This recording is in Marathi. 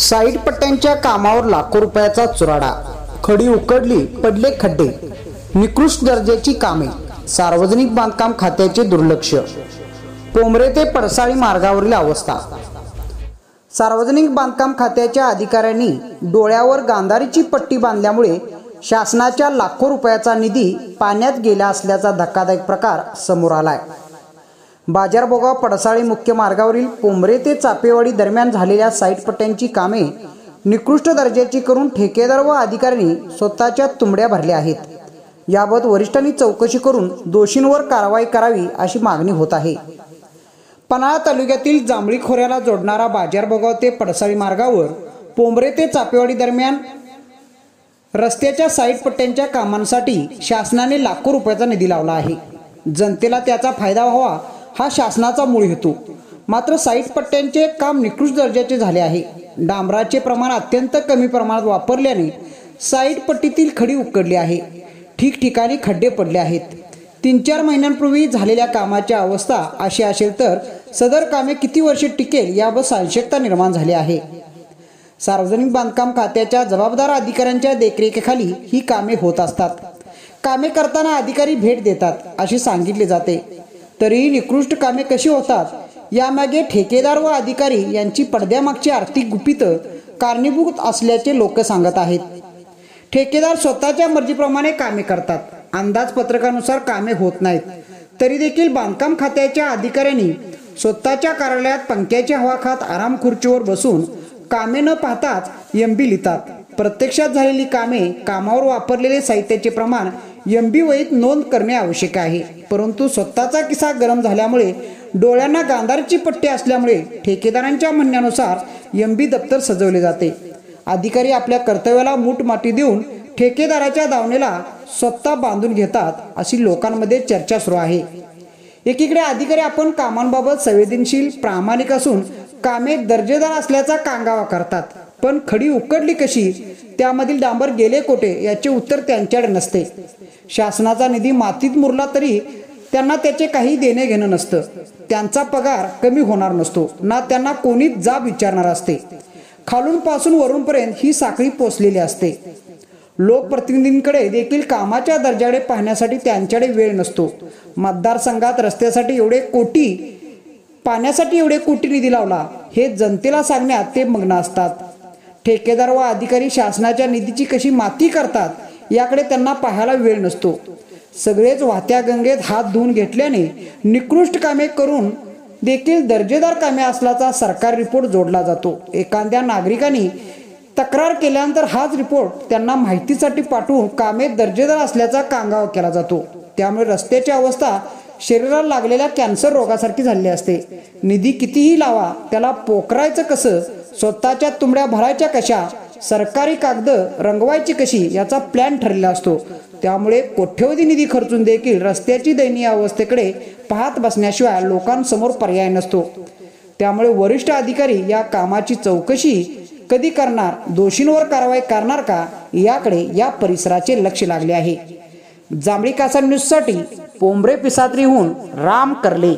साईड पट्ट्यांच्या कामावर लाखो रुपयाचा चुराडा, खडी उकडली, पडले खड्डे, निकृष्ट दर्जाची कामे, सार्वजनिक बांधकाम खात्याचे दुर्लक्ष, पोंबरे ते पडसाळी मार्गावरील अवस्था। सार्वजनिक बांधकाम खात्याच्या अधिकाऱ्यांनी डोळ्यावर गांधारीची पट्टी बांधल्यामुळे शासनाच्या लाखो रुपयाचा निधी पाण्यात गेला असल्याचा धक्कादायक प्रकार समोर आलाय। बाजारबोगाव पडसाळी मुख्य मार्गावरील पोंबरे ते चापेवाडी दरम्यान झालेल्या साईड पट्ट्यांची कामे निकृष्ट दर्जाची करून ठेकेदार व अधिकाऱ्यांनी स्वतःच्या तुंबड्या भरल्या आहेत। याबाबत वरिष्ठांनी चौकशी करून दोषींवर कारवाई करावी अशी मागणी होत आहे। पन्हाळा तालुक्यातील जांभळी खोऱ्याला जोडणारा बाजारबोगाव ते पडसाळी मार्गावर पोंबरे ते चापेवाडी दरम्यान रस्त्याच्या साईड पट्ट्यांच्या कामांसाठी शासनाने लाखो रुपयाचा निधी लावला आहे। जनतेला त्याचा फायदा व्हावा हा शासनाचा मूळ हेतू। मात्र साईड पट्ट्यांचे काम निकृष्ट दर्जाचे झाले आहे। डांबराचे प्रमाण अत्यंत कमी प्रमाणात वापरल्याने साईड पट्टीतील खडी उकडली आहे। ठिकठिकाणी खड्डे पडले आहेत। 3-4 महिन्यांपूर्वी झालेल्या कामाची अवस्था अशी असेल तर सदर कामे किती वर्षे टिकेल याबाबत संशयता निर्माण झाली आहे। सार्वजनिक बांधकाम खात्याच्या जबाबदार अधिकाऱ्यांच्या देखरेखीखाली ही कामे होत असतात। कामे करताना अधिकारी भेट देतात असे सांगितले जाते, तरीही निकृष्ट कामे कशी होतात यामागे ठेकेदार व अधिकारी यांची पडद्यामागची आर्थिक गुपित कारणीभूत असल्याचे लोक सांगत आहेत। ठेकेदार स्वतःच्या मर्जीप्रमाणे कामे करतात, अंदाजपत्रकानुसार कामे होत नाहीत, तरी देखील बांधकाम खात्याच्या अधिकाऱ्यांनी स्वतःच्या कार्यालयात पंख्याच्या हवा खात आराम खुर्चीवर बसून कामे न पाहताच एमबी लिहितात। प्रत्यक्षात झालेली कामे, कामावर वापरलेले साहित्याचे प्रमाण एमबी वहीत नोंद करणे आवश्यक आहे। परंतु स्वतःचा किस्सा गरम झाल्यामुळे डोळ्यांना गांधारीची पट्टी असल्यामुळे ठेकेदारांच्या म्हणण्यानुसार एमबी दप्तर सजवले जाते। अधिकारी आपल्या कर्तव्याला मूठ माती देऊन ठेकेदाराच्या दावणीला स्वतः बांधून घेतात अशी लोकांमध्ये चर्चा सुरू आहे। एकीकडे अधिकारी आपण कामांबाबत संवेदनशील, प्रामाणिक असून कामे दर्जेदार असल्याचा कांगावा करतात, पण खडी उकडली कशी, त्यामधील डांबर गेले कोठे याचे उत्तर त्यांच्याकडे नसते। शासनाचा निधी मातीत मुरला तरी त्यांना त्याचे काही देणे घेणं नसतं। त्यांचा पगार कमी होणार नसतो ना त्यांना कोणीच जाब विचारणार असते। खालून पासून वरूनपर्यंत ही साखळी पोचलेली असते। लोकप्रतिनिधींकडे देखील कामाच्या दर्जाकडे पाहण्यासाठी त्यांच्याकडे वेळ नसतो। मतदारसंघात रस्त्यासाठी एवढे कोटी, पाण्यासाठी एवढे कोटी निधी लावला हे जनतेला सांगण्यात ते मग्न असतात। ठेकेदार व अधिकारी शासनाच्या निधीची कशी माती करतात याकडे त्यांना पाहायला वेळ नसतो। सगळेच वाहत्या गंगेत हात धुवून घेतल्याने निकृष्ट कामे करून देखील दर्जेदार कामे असल्याचा सरकार रिपोर्ट जोडला जातो। एखाद्या नागरिकांनी तक्रार केल्यानंतर हाच रिपोर्ट त्यांना माहितीसाठी पाठवून कामे दर्जेदार असल्याचा कांगावा केला जातो। त्यामुळे रस्त्याची अवस्था शरीराला लागलेल्या कॅन्सर रोगासारखी झालेली असते। निधी कितीही लावा त्याला पोखरायचं कसं, स्वतःच्या तुंबड्या भरायच्या कशा, सरकारी कागद रंगवायची कशी याचा प्लॅन ठरलेला असतो। त्यामुळे कोट्यवधी निधी खर्चून देखील रस्त्याची दयनीय अवस्थेकडे पाहत बसण्याशिवाय लोकांसमोर पर्याय नसतो। त्यामुळे वरिष्ठ अधिकारी या कामाची चौकशी कधी करणार, दोषींवर कारवाई करणार का याकडे या परिसराचे लक्ष लागले आहे। जांभळी कासा न्यूजसाठी पोंबरे पिसात्रीहून राम करले।